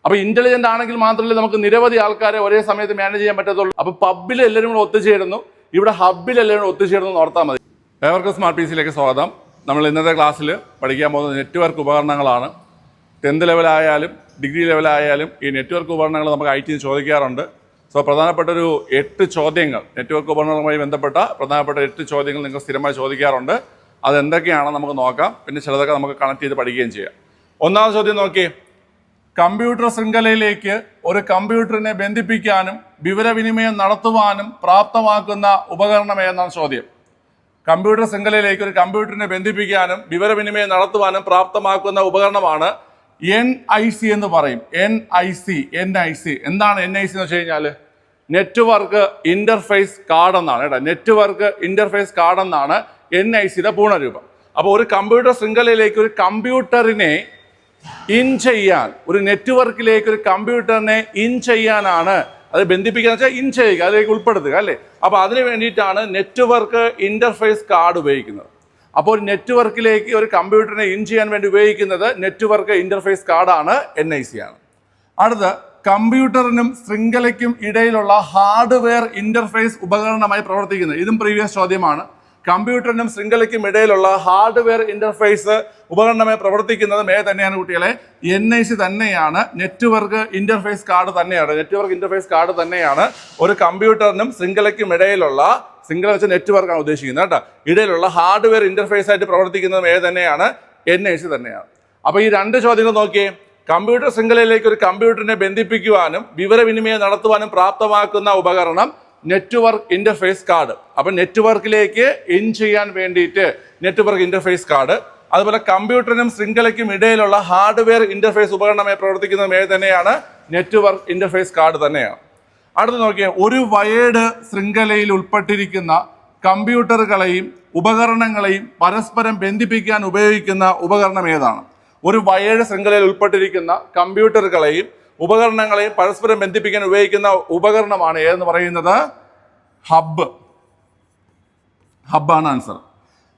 അപ്പോൾ ഇന്റലിജന്റ് ആണെങ്കിൽ മാത്രമല്ലേ നമുക്ക് നിരവധി ആൾക്കാരെ ഒരേ സമയത്ത് മാനേജ് ചെയ്യാൻ പറ്റത്തുള്ളൂ. അപ്പോൾ പബ്ബിൽ എല്ലാവരും കൂടെ ഒത്തുചേരുന്നു, ഇവിടെ ഹബ്ബിൽ എല്ലാവരും ഒത്തുചേരുന്നു എന്ന് ഓർത്താൽ മതി. ഏവർക്കും സ്മാർട്ട് പീസിലേക്ക് സ്വാഗതം. നമ്മൾ ഇന്നത്തെ ക്ലാസ്സിൽ പഠിക്കാൻ പോകുന്നത് നെറ്റ്വർക്ക് ഉപകരണങ്ങളാണ്. 10th ലെവലായാലും ഡിഗ്രി ലെവലായാലും ഈ നെറ്റ്വർക്ക് ഉപകരണങ്ങൾ നമുക്ക് IT ചോദിക്കാറുണ്ട്. സോ പ്രധാനപ്പെട്ടൊരു 8 ചോദ്യങ്ങൾ, നെറ്റ്വർക്ക് ഉപകരണങ്ങളുമായി ബന്ധപ്പെട്ട പ്രധാനപ്പെട്ട 8 ചോദ്യങ്ങൾ നിങ്ങൾ സ്ഥിരമായി ചോദിക്കാറുണ്ട്. അതെന്തൊക്കെയാണെന്ന് നമുക്ക് നോക്കാം. പിന്നെ ചിലതൊക്കെ നമുക്ക് കണക്ട് ചെയ്ത് പഠിക്കുകയും ചെയ്യാം. ഒന്നാമത്തെ ചോദ്യം നോക്കിയേ. കമ്പ്യൂട്ടർ ശൃംഖലയിലേക്ക് ഒരു കമ്പ്യൂട്ടറിനെ ബന്ധിപ്പിക്കാനും വിവരവിനിമയം നടത്തുവാനും പ്രാപ്തമാക്കുന്ന ഉപകരണം ഏതെന്നാണ് ചോദ്യം. കമ്പ്യൂട്ടർ ശൃംഖലയിലേക്ക് ഒരു കമ്പ്യൂട്ടറിനെ ബന്ധിപ്പിക്കാനും വിവരവിനിമയം നടത്തുവാനും പ്രാപ്തമാക്കുന്ന ഉപകരണമാണ് NIC എന്ന് പറയും. NIC. എന്താണ് NIC എന്ന് വെച്ച് കഴിഞ്ഞാൽ നെറ്റ്വർക്ക് ഇന്റർഫേസ് കാർഡ് എന്നാണ് കേട്ടോ. നെറ്റ്വർക്ക് ഇന്റർഫേസ് കാർഡ് എന്നാണ് NICയുടെ പൂർണ്ണരൂപം. അപ്പോൾ ഒരു കമ്പ്യൂട്ടർ ശൃംഖലയിലേക്ക് ഒരു കമ്പ്യൂട്ടറിനെ ഇൻ ചെയ്യാൻ, ഒരു നെറ്റ്വർക്കിലേക്ക് ഒരു കമ്പ്യൂട്ടറിനെ ഇൻ ചെയ്യാനാണ്, അത് ബന്ധിപ്പിക്കുക വെച്ചാൽ ഇൻ ചെയ്യുക, അതിലേക്ക് ഉൾപ്പെടുത്തുക അല്ലേ. അപ്പോൾ അതിന് വേണ്ടിയിട്ടാണ് നെറ്റ്വർക്ക് ഇന്റർഫേസ് കാർഡ് ഉപയോഗിക്കുന്നത്. അപ്പോൾ ഒരു നെറ്റ്വർക്കിലേക്ക് ഒരു കമ്പ്യൂട്ടറിനെ ഇൻ ചെയ്യാൻ വേണ്ടി ഉപയോഗിക്കുന്നത് നെറ്റ്വർക്ക് ഇന്റർഫേസ് കാർഡാണ്, NIC ആണ്. അടുത്ത കമ്പ്യൂട്ടറിനും ശൃംഖലയ്ക്കും ഇടയിലുള്ള ഹാർഡ്വെയർ ഇന്റർഫേസ് ഉപകരണമായി പ്രവർത്തിക്കുന്നത്. ഇതും പ്രീവിയസ് ചോദ്യമാണ്. കമ്പ്യൂട്ടറിനും ശൃംഖലയ്ക്കും ഇടയിലുള്ള ഹാർഡ്വെയർ ഇന്റർഫേസ് ഉപകരണമായി പ്രവർത്തിക്കുന്നത് തന്നെയാണ് കുട്ടികളെ, NIC തന്നെയാണ്. നെറ്റ്വർക്ക് ഇന്റർഫേസ് കാർഡ് തന്നെയാണ്. നെറ്റ്വർക്ക് ഇന്റർഫേസ് കാർഡ് തന്നെയാണ് ഒരു കമ്പ്യൂട്ടറിനും ശൃംഖലയ്ക്കും ഇടയിലുള്ള, ശൃംഖല വെച്ച നെറ്റ്വർക്കാണ് ഉദ്ദേശിക്കുന്നത് കേട്ടോ, ഇടയിലുള്ള ഹാർഡ്വെയർ ഇന്റർഫേസ് ആയിട്ട് പ്രവർത്തിക്കുന്നത് തന്നെയാണ്, NIC തന്നെയാണ്. അപ്പോൾ ഈ 2 ചോദ്യങ്ങൾ നോക്കിയേ. കമ്പ്യൂട്ടർ ശൃംഖലയിലേക്ക് ഒരു കമ്പ്യൂട്ടറിനെ ബന്ധിപ്പിക്കുവാനും വിവരവിനിമയം നടത്തുവാനും പ്രാപ്തമാക്കുന്ന ഉപകരണം നെറ്റ്വർക്ക് ഇന്റർഫേസ് കാർഡ്. അപ്പം നെറ്റ്വർക്കിലേക്ക് ഇൻ ചെയ്യാൻ വേണ്ടിയിട്ട് നെറ്റ്വർക്ക് ഇന്റർഫേസ് കാർഡ്. അതുപോലെ കമ്പ്യൂട്ടറിനും ശൃംഖലയ്ക്കും ഇടയിലുള്ള ഹാർഡ്വെയർ ഇന്റർഫേസ് ഉപകരണമായി പ്രവർത്തിക്കുന്നത് തന്നെയാണ്, നെറ്റ്വർക്ക് ഇന്റർഫേസ് കാർഡ് തന്നെയാണ്. അടുത്ത് നോക്കിയാൽ ഒരു വയേർഡ് ശൃംഖലയിൽ ഉൾപ്പെട്ടിരിക്കുന്ന കമ്പ്യൂട്ടറുകളെയും ഉപകരണങ്ങളെയും പരസ്പരം ബന്ധിപ്പിക്കാൻ ഉപയോഗിക്കുന്ന ഉപകരണം ഏതാണ്? ഒരു വയേർഡ് ശൃംഖലയിൽ ഉൾപ്പെട്ടിരിക്കുന്ന കമ്പ്യൂട്ടറുകളെയും ഉപകരണങ്ങളെയും പരസ്പരം ബന്ധിപ്പിക്കാൻ ഉപയോഗിക്കുന്ന ഉപകരണമാണ് ഏതെന്ന് പറയുന്നത്? ഹബ്ബാണ് ആൻസർ.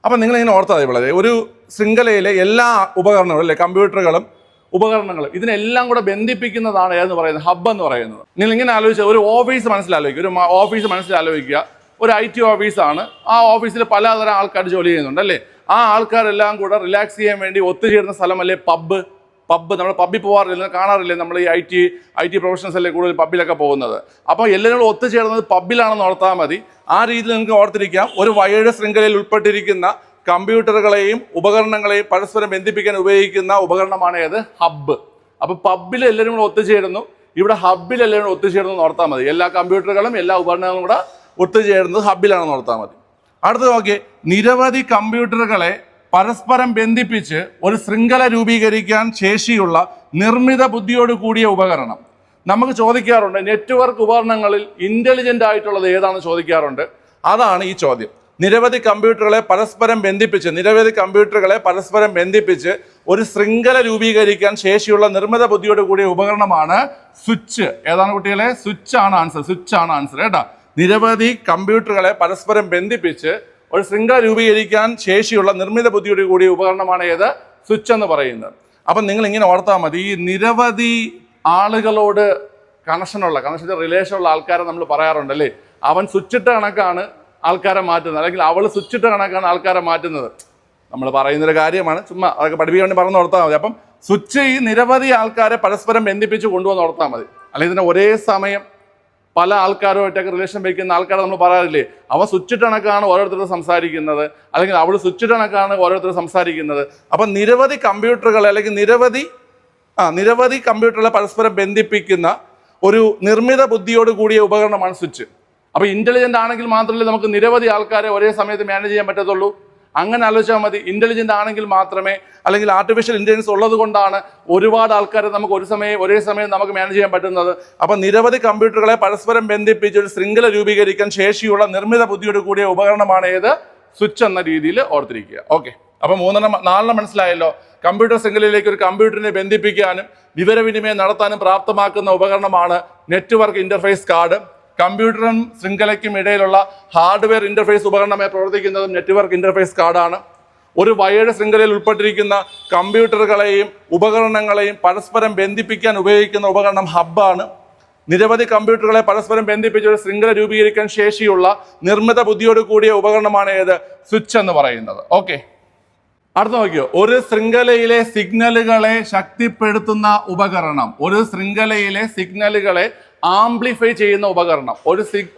അപ്പം നിങ്ങളിങ്ങനെ ഓർത്താൽ മതി. വളരെ ഒരു ശൃംഖലയിലെ എല്ലാ ഉപകരണങ്ങളും അല്ലെ, കമ്പ്യൂട്ടറുകളും ഉപകരണങ്ങളും ഇതിനെല്ലാം കൂടെ ബന്ധിപ്പിക്കുന്നതാണ് ഏതെന്ന് പറയുന്നത്, ഹബ്ബ് എന്ന് പറയുന്നത്. നിങ്ങൾ ഇങ്ങനെ ആലോചിച്ചാൽ ഒരു ഓഫീസ് മനസ്സിലാലോചിക്കുക. ഒരു ഓഫീസ് മനസ്സിലാലോചിക്കുക. ഒരു IT ഓഫീസാണ്. ആ ഓഫീസിൽ പലതരം ആൾക്കാർ ജോലി ചെയ്യുന്നുണ്ട് അല്ലേ. ആ ആൾക്കാരെല്ലാം കൂടെ റിലാക്സ് ചെയ്യാൻ വേണ്ടി ഒത്തുചേരുന്ന സ്ഥലമല്ലേ പബ്ബ്. നമ്മൾ പബ്ബിൽ പോകാറില്ല, കാണാറില്ലേ നമ്മൾ ഈ IT പ്രൊഫഷണൽസ് അല്ലേ കൂടുതൽ പബ്ബിലൊക്കെ പോകുന്നത്. അപ്പോൾ എല്ലാവരും കൂടെ ഒത്തുചേർന്നത് പബ്ബിലാണെന്ന് ഓർത്താൽ മതി. ആ രീതിയിൽ നിങ്ങൾക്ക് ഓർത്തിരിക്കാം. ഒരു വയേർഡ് ശൃംഖലയിൽ ഉൾപ്പെട്ടിരിക്കുന്ന കമ്പ്യൂട്ടറുകളെയും ഉപകരണങ്ങളെയും പരസ്പരം ബന്ധിപ്പിക്കാൻ ഉപയോഗിക്കുന്ന ഉപകരണമാണ് ഏത്? ഹബ്ബ്. അപ്പോൾ പബ്ബിൽ എല്ലാവരും കൂടെ ഒത്തുചേരുന്നു, ഇവിടെ ഹബ്ബിൽ എല്ലാവരും ഒത്തുചേരുന്നു എന്ന് ഓർത്താൽ മതി. എല്ലാ കമ്പ്യൂട്ടറുകളും എല്ലാ ഉപകരണങ്ങളും കൂടെ ഒത്തുചേരുന്നത് ഹബ്ബിലാണെന്ന് ഓർത്താൽ മതി. അടുത്ത് നോക്കിയേ. നിരവധി കമ്പ്യൂട്ടറുകളെ പരസ്പരം ബന്ധിപ്പിച്ച് ഒരു ശൃംഖല രൂപീകരിക്കാൻ ശേഷിയുള്ള നിർമ്മിത ബുദ്ധിയോട് കൂടിയ ഉപകരണം. നമുക്ക് ചോദിക്കാറുണ്ട് നെറ്റ്വർക്ക് ഉപകരണങ്ങളിൽ ഇന്റലിജന്റ് ആയിട്ടുള്ളത് ഏതാണെന്ന് ചോദിക്കാറുണ്ട്. അതാണ് ഈ ചോദ്യം. നിരവധി കമ്പ്യൂട്ടറുകളെ പരസ്പരം ബന്ധിപ്പിച്ച് ഒരു ശൃംഖല രൂപീകരിക്കാൻ ശേഷിയുള്ള നിർമ്മിത ബുദ്ധിയോട് കൂടിയ ഉപകരണമാണ് സ്വിച്ച്. ഏതാണ് കുട്ടികളെ? സ്വിച്ച് ആണ് ആൻസർ കേട്ടോ. നിരവധി കമ്പ്യൂട്ടറുകളെ പരസ്പരം ബന്ധിപ്പിച്ച് ഒരു ശൃംഖല രൂപീകരിക്കാൻ ശേഷിയുള്ള നിർമ്മിത ബുദ്ധിയോട് കൂടിയ ഉപകരണമാണ് ഏത്? സ്വിച്ച് എന്ന് പറയുന്നത്. അപ്പം നിങ്ങൾ ഇങ്ങനെ ഓർത്താൽ മതി. ഈ നിരവധി ആളുകളോട് കണക്ഷനുള്ള റിലേഷനുള്ള ആൾക്കാരെ നമ്മൾ പറയാറുണ്ടല്ലേ. അവൻ സ്വിച്ചിട്ട കണക്കാണ് ആൾക്കാരെ മാറ്റുന്നത്, അല്ലെങ്കിൽ അവൾ സ്വിച്ചിട്ട കണക്കാണ് ആൾക്കാരെ മാറ്റുന്നത്. നമ്മൾ പറയുന്നൊരു കാര്യമാണ്, ചുമ്മാ അതൊക്കെ പഠിപ്പിക്കാൻ വേണ്ടി പറഞ്ഞു ഓർത്താൽ മതി. അപ്പം സ്വിച്ച് ഈ നിരവധി ആൾക്കാരെ പരസ്പരം ബന്ധിപ്പിച്ച് കൊണ്ടുവന്ന് ഓർത്താൽ മതി. അല്ലെങ്കിൽ ഇതിനെ ഒരേ സമയം പല ആൾക്കാരുമായിട്ടൊക്കെ റിലേഷൻ വയ്ക്കുന്ന ആൾക്കാരെ നമ്മൾ പറയാറില്ലേ, അവ സ്വിച്ചിട്ട് കണക്കാണ് ഓരോരുത്തരും സംസാരിക്കുന്നത്, അല്ലെങ്കിൽ അവൾ സ്വിച്ചിട്ട് കണക്കാണ് ഓരോരുത്തരും സംസാരിക്കുന്നത്. അപ്പം നിരവധി കമ്പ്യൂട്ടറുകളെ അല്ലെങ്കിൽ നിരവധി കമ്പ്യൂട്ടറുകളെ പരസ്പരം ബന്ധിപ്പിക്കുന്ന ഒരു നിർമ്മിത ബുദ്ധിയോട് കൂടിയ ഉപകരണമാണ് സ്വിച്ച്. അപ്പോൾ ഇന്റലിജന്റ് ആണെങ്കിൽ മാത്രമല്ലേ നമുക്ക് നിരവധി ആൾക്കാരെ ഒരേ സമയത്ത് മാനേജ് ചെയ്യാൻ പറ്റത്തുള്ളൂ. അങ്ങനെ ആലോചിച്ചാൽ മതി. ഇന്റലിജന്റ് ആണെങ്കിൽ മാത്രമേ, അല്ലെങ്കിൽ ആർട്ടിഫിഷ്യൽ ഇന്റലിജൻസ് ഉള്ളത് കൊണ്ടാണ് ഒരുപാട് ആൾക്കാരെ നമുക്ക് ഒരേ സമയം നമുക്ക് മാനേജ് ചെയ്യാൻ പറ്റുന്നത്. അപ്പം നിരവധി കമ്പ്യൂട്ടറുകളെ പരസ്പരം ബന്ധിപ്പിച്ച് ഒരു ശൃംഖല രൂപീകരിക്കാൻ ശേഷിയുള്ള നിർമ്മിത ബുദ്ധിയോട് കൂടിയ ഉപകരണമാണ് ഏത്? സ്വിച്ച് എന്ന രീതിയിൽ ഓർത്തിരിക്കുക. ഓക്കെ. അപ്പം 4 മനസ്സിലായല്ലോ. കമ്പ്യൂട്ടർ ശൃംഖലയിലേക്ക് ഒരു കമ്പ്യൂട്ടറിനെ ബന്ധിപ്പിക്കാനും വിവരവിനിമയം നടത്താനും പ്രാപ്തമാക്കുന്ന ഉപകരണമാണ് നെറ്റ്വർക്ക് ഇന്റർഫേസ് കാർഡ്. കമ്പ്യൂട്ടറും ശൃംഖലയ്ക്കും ഇടയിലുള്ള ഹാർഡ്വെയർ ഇന്റർഫേസ് ഉപകരണമായി പ്രവർത്തിക്കുന്നതും നെറ്റ്വർക്ക് ഇന്റർഫേസ് കാർഡാണ്. ഒരു വയേർഡ് ശൃംഖലയിൽ ഉൾപ്പെട്ടിരിക്കുന്ന കമ്പ്യൂട്ടറുകളെയും ഉപകരണങ്ങളെയും പരസ്പരം ബന്ധിപ്പിക്കാൻ ഉപയോഗിക്കുന്ന ഉപകരണം ഹബ്ബാണ്. നിരവധി കമ്പ്യൂട്ടറുകളെ പരസ്പരം ബന്ധിപ്പിച്ച് ഒരു ശൃംഖല രൂപീകരിക്കാൻ ശേഷിയുള്ള നിർമ്മിത ബുദ്ധിയോട് കൂടിയ ഉപകരണമാണ് ഏത്? സ്വിച്ച് എന്ന് പറയുന്നത്. ഓക്കെ, അടുത്ത നോക്കിയോ, ഒരു ശൃംഖലയിലെ സിഗ്നലുകളെ ശക്തിപ്പെടുത്തുന്ന ഉപകരണം. ഒരു ശൃംഖലയിലെ സിഗ്നലുകളെ ആംപ്ലിഫൈ ചെയ്യുന്ന ഉപകരണം.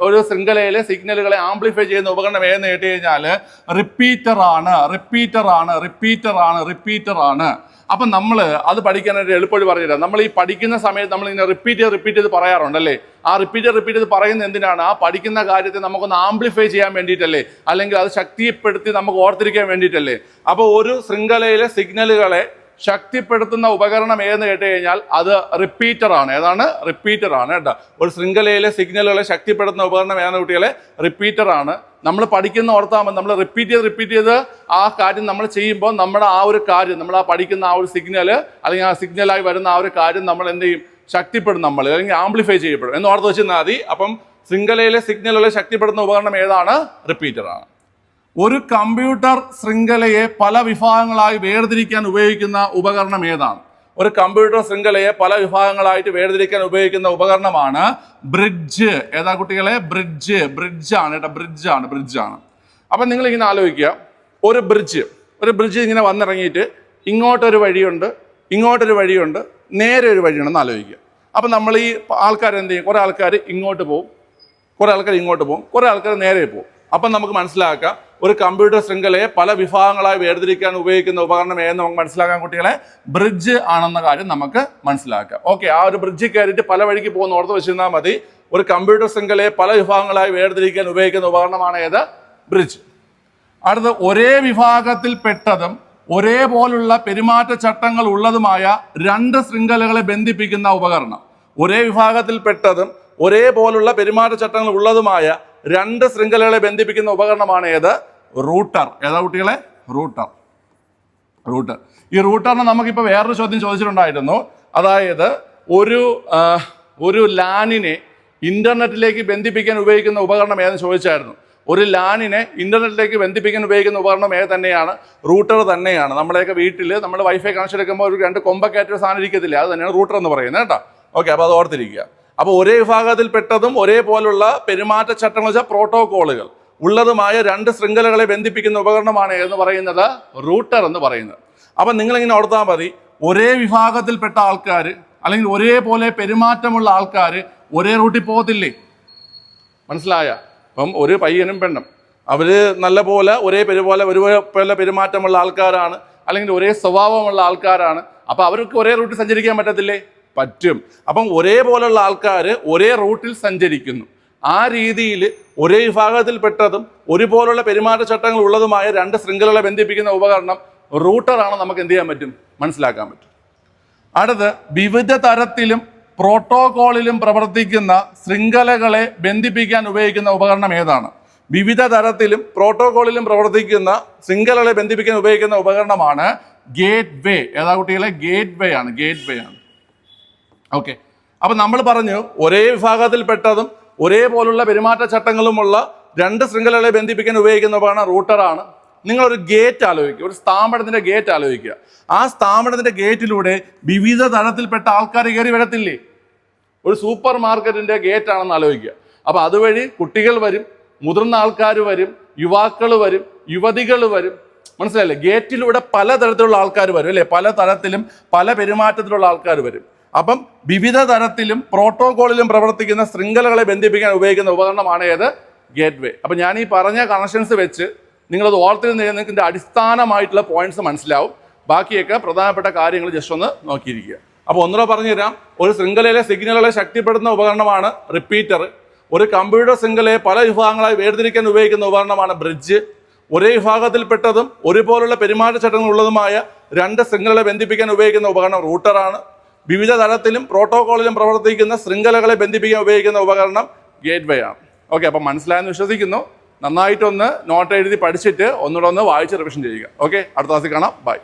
ഒരു ശൃംഖലയിലെ സിഗ്നലുകളെ ആംപ്ലിഫൈ ചെയ്യുന്ന ഉപകരണം ഏതെന്ന് കേട്ട് കഴിഞ്ഞാൽ റിപ്പീറ്റർ ആണ്. അപ്പൊ നമ്മൾ അത് പഠിക്കാനായിട്ട് എളുപ്പവഴി പറഞ്ഞുതരാം. നമ്മൾ ഈ പഠിക്കുന്ന സമയത്ത് നമ്മൾ ഇങ്ങനെ റിപ്പീറ്റ് ചെയ്ത് പറയാറുണ്ടല്ലേ. ആ റിപ്പീറ്റ് ചെയ്ത് പറയുന്നത് എന്തിനാണ്? ആ പഠിക്കുന്ന കാര്യത്തെ നമുക്കൊന്ന് ആംപ്ലിഫൈ ചെയ്യാൻ വേണ്ടിയിട്ടല്ലേ, അല്ലെങ്കിൽ അത് ശക്തിപ്പെടുത്തി നമുക്ക് ഓർത്തിരിക്കാൻ വേണ്ടിയിട്ടല്ലേ. അപ്പോൾ ഒരു ശൃംഖലയിലെ സിഗ്നലുകളെ ശക്തിപ്പെടുത്തുന്ന ഉപകരണം ഏതെന്ന് കേട്ട് കഴിഞ്ഞാൽ അത് റിപ്പീറ്റർ ആണ്. ഏതാണ്? റിപ്പീറ്റർ ആണ് കേട്ടോ. ഒരു ശൃംഖലയിലെ സിഗ്നലുകളെ ശക്തിപ്പെടുത്തുന്ന ഉപകരണം ഏതാണ് കുട്ടികളെ? റിപ്പീറ്റർ ആണ്. നമ്മൾ പഠിക്കുന്ന ഓർത്താൽ മതി. നമ്മൾ റിപ്പീറ്റ് ചെയ്ത് ആ കാര്യം നമ്മൾ ചെയ്യുമ്പോൾ നമ്മുടെ ആ ഒരു കാര്യം, നമ്മൾ ആ പഠിക്കുന്ന ആ ഒരു സിഗ്നൽ അല്ലെങ്കിൽ ആ സിഗ്നലായി വരുന്ന ആ ഒരു കാര്യം നമ്മൾ എന്ത് ചെയ്യും? ശക്തിപ്പെടും, നമ്മൾ അല്ലെങ്കിൽ ആംപ്ലിഫൈ ചെയ്യപ്പെടും എന്ന് ഓർത്ത് വെച്ചാൽ മതി. അപ്പം ശൃംഖലയിലെ സിഗ്നലുകളെ ശക്തിപ്പെടുത്തുന്ന ഉപകരണം ഏതാണ്? റിപ്പീറ്റർ ആണ്. ഒരു കമ്പ്യൂട്ടർ ശൃംഖലയെ പല വിഭാഗങ്ങളായി വേർതിരിക്കാൻ ഉപയോഗിക്കുന്ന ഉപകരണം ഏതാണ്? ഒരു കമ്പ്യൂട്ടർ ശൃംഖലയെ പല വിഭാഗങ്ങളായിട്ട് വേർതിരിക്കാൻ ഉപയോഗിക്കുന്ന ഉപകരണമാണ് ബ്രിഡ്ജ്. ഏതാ കുട്ടികളെ? ബ്രിഡ്ജാണ് കേട്ടോ. ബ്രിഡ്ജാണ്. അപ്പം നിങ്ങൾ ഇങ്ങനെ ആലോചിക്കുക, ഒരു ബ്രിഡ്ജ് ഇങ്ങനെ വന്നിറങ്ങിയിട്ട് ഇങ്ങോട്ടൊരു വഴിയുണ്ട്, നേരെ ഒരു വഴിയുണ്ടെന്ന് ആലോചിക്കുക. അപ്പം നമ്മൾ ഈ ആൾക്കാർ എന്ത് ചെയ്യും? കുറേ ആൾക്കാർ ഇങ്ങോട്ട് പോകും, കുറേ ആൾക്കാർ നേരെ പോകും. അപ്പം നമുക്ക് മനസ്സിലാക്കാം ഒരു കമ്പ്യൂട്ടർ ശൃംഖലയെ പല വിഭാഗങ്ങളായി വേർതിരിക്കാൻ ഉപയോഗിക്കുന്ന ഉപകരണം ഏതെന്ന് നമുക്ക് മനസ്സിലാക്കാൻ കുട്ടികളെ ബ്രിഡ്ജ് ആണെന്ന കാര്യം നമുക്ക് മനസ്സിലാക്കാം. ഓക്കെ, ആ ഒരു ബ്രിഡ്ജിൽ കയറിയിട്ട് പല വഴിക്ക് പോകുന്ന ഓർത്ത് വെച്ചിരുന്നാൽ മതി. ഒരു കമ്പ്യൂട്ടർ ശൃംഖലയെ പല വിഭാഗങ്ങളായി വേർതിരിക്കാൻ ഉപയോഗിക്കുന്ന ഉപകരണമാണ് ഏത്? ബ്രിഡ്ജ്. അടുത്ത, ഒരേ വിഭാഗത്തിൽപ്പെട്ടതും ഒരേപോലുള്ള പെരുമാറ്റച്ചട്ടങ്ങൾ ഉള്ളതുമായ രണ്ട് ശൃംഖലകളെ ബന്ധിപ്പിക്കുന്ന ഉപകരണം. ഒരേ വിഭാഗത്തിൽപ്പെട്ടതും ഒരേപോലുള്ള പെരുമാറ്റച്ചട്ടങ്ങൾ ഉള്ളതുമായ രണ്ട് ശൃംഖലകളെ ബന്ധിപ്പിക്കുന്ന ഉപകരണമാണ് ഏത്? റൂട്ടർ. ഏതാ കുട്ടികളെ? റൂട്ടർ. ഈ റൂട്ടറിനെ നമുക്കിപ്പോൾ വേറൊരു ചോദ്യം ചോദിച്ചിട്ടുണ്ടായിരുന്നു. അതായത് ഒരു ലാനിനെ ഇന്റർനെറ്റിലേക്ക് ബന്ധിപ്പിക്കാൻ ഉപയോഗിക്കുന്ന ഉപകരണം ഏതെന്ന് ചോദിച്ചായിരുന്നു. ഒരു ലാനിനെ ഇന്റർനെറ്റിലേക്ക് ബന്ധിപ്പിക്കാൻ ഉപയോഗിക്കുന്ന ഉപകരണം ഏത് തന്നെയാണ്? റൂട്ടർ തന്നെയാണ്. നമ്മുടെയൊക്കെ വീട്ടിൽ നമ്മൾ വൈഫൈ കണക്ഷൻ എടുക്കുമ്പോൾ ഒരു രണ്ട് കൊമ്പൊക്കെ ആയിട്ടൊരു സാധനം ഇരിക്കത്തില്ല, അത് തന്നെയാണ് റൂട്ടർ എന്ന് പറയുന്നത് കേട്ടോ. ഓക്കെ, അപ്പോൾ അത് ഓർത്തിരിക്കുക. അപ്പോൾ ഒരേ വിഭാഗത്തിൽപ്പെട്ടതും ഒരേപോലുള്ള പെരുമാറ്റച്ചട്ടങ്ങൾ വെച്ചാൽ പ്രോട്ടോകോളുകൾ ഉള്ളതുമായ രണ്ട് ശൃംഖലകളെ ബന്ധിപ്പിക്കുന്ന ഉപകരണമാണ് എന്ന് പറയുന്നത് റൂട്ടർ എന്ന് പറയുന്നത്. അപ്പം നിങ്ങളിങ്ങനെ ഓർത്താൽ മതി, ഒരേ വിഭാഗത്തിൽപ്പെട്ട ആൾക്കാർ അല്ലെങ്കിൽ ഒരേപോലെ പെരുമാറ്റമുള്ള ആൾക്കാർ ഒരേ റൂട്ടിൽ പോകത്തില്ലേ? മനസ്സിലായ? അപ്പം ഒരു പയ്യനും പെണ്ണും അവർ നല്ല പോലെ ഒരുപോലെ പെരുമാറ്റമുള്ള ആൾക്കാരാണ്, അല്ലെങ്കിൽ ഒരേ സ്വഭാവമുള്ള ആൾക്കാരാണ്. അപ്പം അവർക്ക് ഒരേ റൂട്ടിൽ സഞ്ചരിക്കാൻ പറ്റത്തില്ലേ? പറ്റും. അപ്പം ഒരേപോലുള്ള ആൾക്കാർ ഒരേ റൂട്ടിൽ സഞ്ചരിക്കുന്നു. ആ രീതിയിൽ ഒരേ വിഭാഗത്തിൽപ്പെട്ടതും ഒരുപോലുള്ള പെരുമാറ്റച്ചട്ടങ്ങൾ ഉള്ളതുമായ രണ്ട് ശൃംഖലകളെ ബന്ധിപ്പിക്കുന്ന ഉപകരണം റൂട്ടറാണ്. നമുക്ക് എന്ത് ചെയ്യാൻ പറ്റും? മനസ്സിലാക്കാൻ പറ്റും. അടുത്ത്, വിവിധ തരത്തിലും പ്രോട്ടോകോളിലും പ്രവർത്തിക്കുന്ന ശൃംഖലകളെ ബന്ധിപ്പിക്കാൻ ഉപയോഗിക്കുന്ന ഉപകരണം ഏതാണ്? വിവിധ തരത്തിലും പ്രോട്ടോകോളിലും പ്രവർത്തിക്കുന്ന ശൃംഖലകളെ ബന്ധിപ്പിക്കാൻ ഉപയോഗിക്കുന്ന ഉപകരണമാണ് ഗേറ്റ് വേ. ഏതാ കുട്ടികളെ? ഗേറ്റ് വേ ആണ്. ഓക്കെ, അപ്പം നമ്മൾ പറഞ്ഞു ഒരേ വിഭാഗത്തിൽപ്പെട്ടതും ഒരേപോലുള്ള പെരുമാറ്റച്ചട്ടങ്ങളുമുള്ള രണ്ട് ശൃംഖലകളെ ബന്ധിപ്പിക്കാൻ ഉപയോഗിക്കുന്ന ഉപകരണം റൂട്ടറാണ്. നിങ്ങളൊരു ഗേറ്റ് ആലോചിക്കുക, ഒരു സ്ഥാപനത്തിൻ്റെ ഗേറ്റ് ആലോചിക്കുക. ആ സ്ഥാപനത്തിൻ്റെ ഗേറ്റിലൂടെ വിവിധ തരത്തിൽപ്പെട്ട ആൾക്കാർ കയറി വരത്തില്ലേ? ഒരു സൂപ്പർ മാർക്കറ്റിൻ്റെ ഗേറ്റ് ആണെന്ന് ആലോചിക്കുക. അപ്പോൾ അതുവഴി കുട്ടികൾ വരും, മുതിർന്ന ആൾക്കാർ വരും, യുവാക്കൾ വരും, യുവതികൾ വരും. മനസ്സിലായില്ലേ? ഗേറ്റിലൂടെ പലതരത്തിലുള്ള ആൾക്കാർ വരും അല്ലേ? പല തരത്തിലും പല പെരുമാറ്റത്തിലുള്ള ആൾക്കാർ വരും. അപ്പം വിവിധ തരത്തിലും പ്രോട്ടോകോളിലും പ്രവർത്തിക്കുന്ന ശൃംഖലകളെ ബന്ധിപ്പിക്കാൻ ഉപയോഗിക്കുന്ന ഉപകരണമാണ് ഏത്? ഗേറ്റ് വേ. അപ്പം ഞാൻ ഈ പറഞ്ഞ കണക്ഷൻസ് വെച്ച് നിങ്ങളത് ഓർത്തിരുന്ന് നിങ്ങൾക്ക് ഇതിൻ്റെ അടിസ്ഥാനമായിട്ടുള്ള പോയിന്റ്സ് മനസ്സിലാവും. ബാക്കിയൊക്കെ പ്രധാനപ്പെട്ട കാര്യങ്ങൾ ജസ്റ്റ് ഒന്ന് നോക്കിയിരിക്കുക. അപ്പോൾ ഒന്നുകൂടെ പറഞ്ഞുതരാം. ഒരു ശൃംഖലയിലെ സിഗ്നലുകളെ ശക്തിപ്പെടുത്തുന്ന ഉപകരണമാണ് റിപ്പീറ്റർ. ഒരു കമ്പ്യൂട്ടർ ശൃംഖലയെ പല വിഭാഗങ്ങളായി വേർതിരിക്കാൻ ഉപയോഗിക്കുന്ന ഉപകരണമാണ് ബ്രിഡ്ജ്. ഒരേ വിഭാഗത്തിൽപ്പെട്ടതും ഒരുപോലുള്ള പെരുമാറ്റച്ചട്ടങ്ങൾ ഉള്ളതുമായ രണ്ട് ശൃംഖലകളെ ബന്ധിപ്പിക്കാൻ ഉപയോഗിക്കുന്ന ഉപകരണം റൂട്ടറാണ്. വിവിധ തരത്തിലും പ്രോട്ടോകോളിലും പ്രവർത്തിക്കുന്ന ശൃംഖലകളെ ബന്ധിപ്പിക്കാൻ ഉപയോഗിക്കുന്ന ഉപകരണം ഗേറ്റ് വേ ആണ്. ഓക്കെ, അപ്പം മനസ്സിലായെന്ന് വിശ്വസിക്കുന്നു. നന്നായിട്ടൊന്ന് നോട്ട് എഴുതി പഠിച്ചിട്ട് ഒന്നുകൂടെ ഒന്ന് വായിച്ച് റിവിഷൻ ചെയ്യുക. ഓക്കെ, അടുത്ത ക്ലാസ്സിൽ കാണാം. ബൈ.